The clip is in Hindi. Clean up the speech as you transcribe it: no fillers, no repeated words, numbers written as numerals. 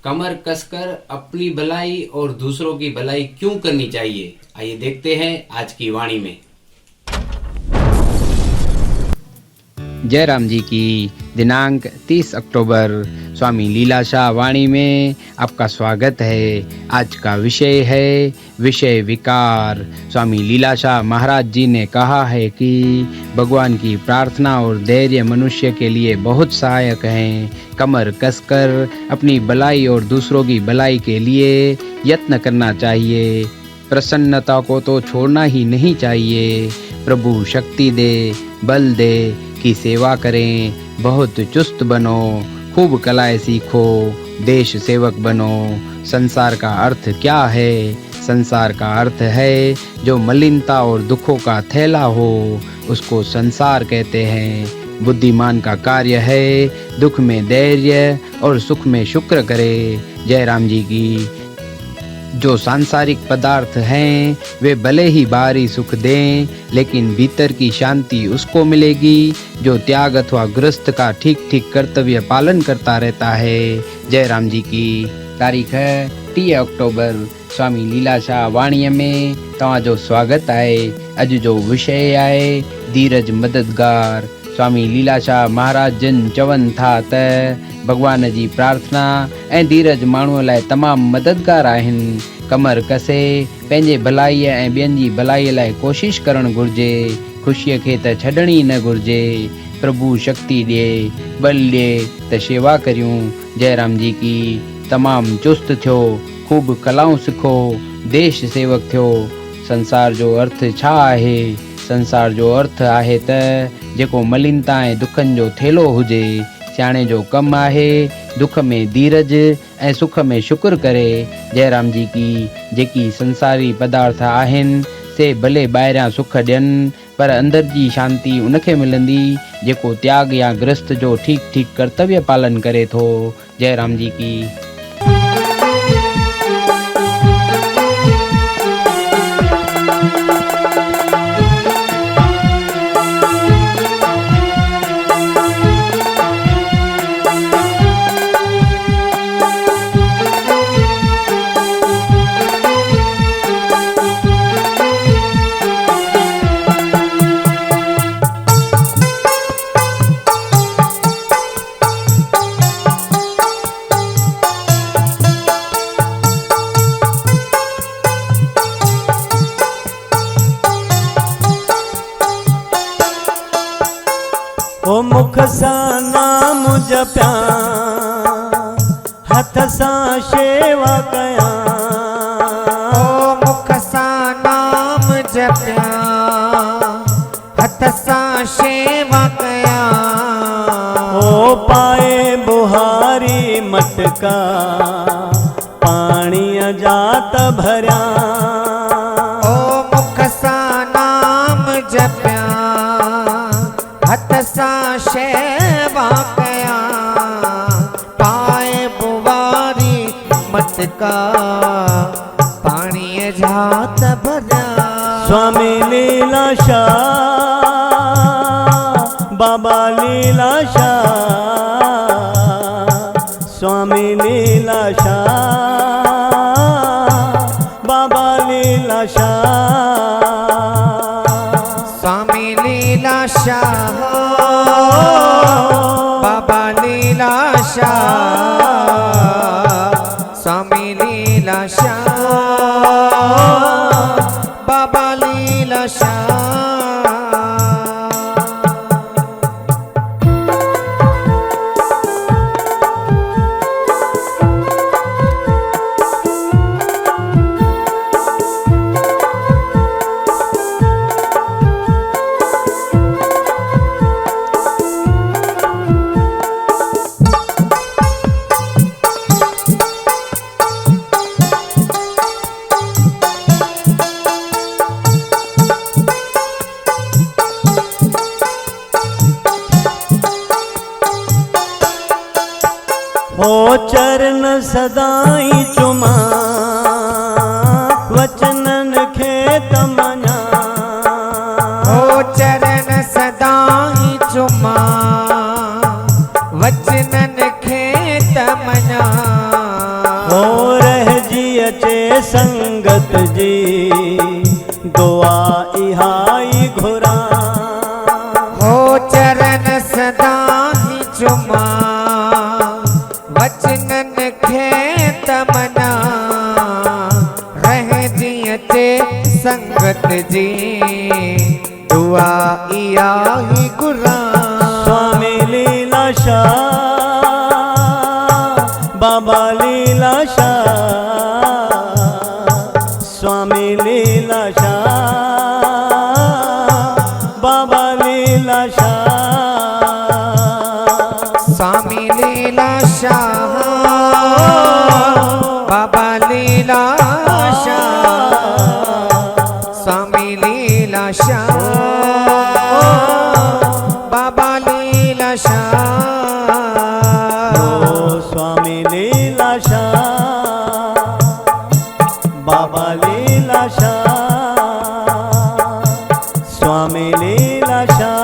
कमर कसकर अपनी भलाई और दूसरों की भलाई क्यों करनी चाहिए, आइए देखते हैं आज की वाणी में। जयराम जी की दिनांक 30 अक्टूबर स्वामी लीलाशाह वाणी में आपका स्वागत है। आज का विषय है विषय विकार। स्वामी लीलाशाह महाराज जी ने कहा है कि भगवान की प्रार्थना और धैर्य मनुष्य के लिए बहुत सहायक हैं। कमर कसकर अपनी भलाई और दूसरों की भलाई के लिए यत्न करना चाहिए। प्रसन्नता को तो छोड़ना ही नहीं चाहिए। प्रभु शक्ति दे, बल दे की सेवा करें। बहुत चुस्त बनो, खूब कलाएं सीखो, देश सेवक बनो। संसार का अर्थ क्या है? संसार का अर्थ है जो मलिनता और दुखों का थैला हो, उसको संसार कहते हैं। बुद्धिमान का कार्य है दुख में धैर्य और सुख में शुक्र करे। जयराम जी की जो सांसारिक पदार्थ हैं वे भले ही बाहरी सुख दें, लेकिन भीतर की शांति उसको मिलेगी जो त्याग अथवा ग्रस्त का ठीक ठीक कर्तव्य पालन करता रहता है। जयराम जी की तारीख है 30 अक्टूबर। स्वामी लीलाशाह वाणीअ में तव्हांजो स्वागत आहे। अॼु जो विषय आहे धीरज मददगार। स्वामी लीलाशाह महाराज जन चवनि था त भगवान जी प्रार्थना ऐं धीरज माण्हूअ लाइ तमामु मददगार आहिनि। कमर कसे पंहिंजे भलाईअ ऐं ॿियनि जी भलाईअ लाइ कोशिश करणु घुर्जे। ख़ुशीअ खे त छॾणी न घुर्जे। प्रभु शक्ति ॾिए, बल ॾिए त शेवा करियूं। जयराम जी की तमामु चुस्त थियो, खूब कलाऊं सिखो, देश सेवक थियो। संसार जो अर्थ छा आहे? संसार जो अर्थ आहे त जेको मलिनता ऐं दुखनि जो थेलो हुजे। सियाणे जो कमु आहे दुख में धीरज ऐं सुख में शुक्र करे। जयराम जी की जेकी संसारी पदार्थ आहिनि से भले ॿाहिरियां सुख ॾियनि, पर अंदर जी शांति उनखे मिलंदी जेको त्याग या ग्रस्त जो ठीक ठीक कर्तव्य पालन करे थो। जयराम जी की ओ मुख सां नाम जपिया, हथ सां शेवा कया। ओ मुख सां नाम जपिया, हथ सां शेवा कया। ओ पाए बुहारी मटका, पाणीअ जात भरिया। ओ मुख सां नाम जपिया, हथ सां शेवा कया। पाए बुवारी मटका, पाणीअ जात भरिया। स्वामी लीलाशाह, बाबा लीलाशाह, स्वामी लीलाशाह, बाबा लीलाशाह। स्वामी लीलाशाह, बाबा लीलाशाह, स्वामी लीलाशाह, बाबा लीलाशाह। हो चरण सदाई चुमा, वचनन खे तमन्या। हो चरण सदाई चुमा, वचनन खे तमन्या। जी दुआ इया ही कुरान स्वामी लीलाशाह बाबा लीलाशाह स्वामी लीलाशाह बाबा लीलाशाह स्वामी लीलाशाह बाबा लीलाशाह स्वामी लीलाशाह बाबा लीलाशाह स्वामी लीलाशाह बाबा लीलाशाह स्वामी लीलाशाह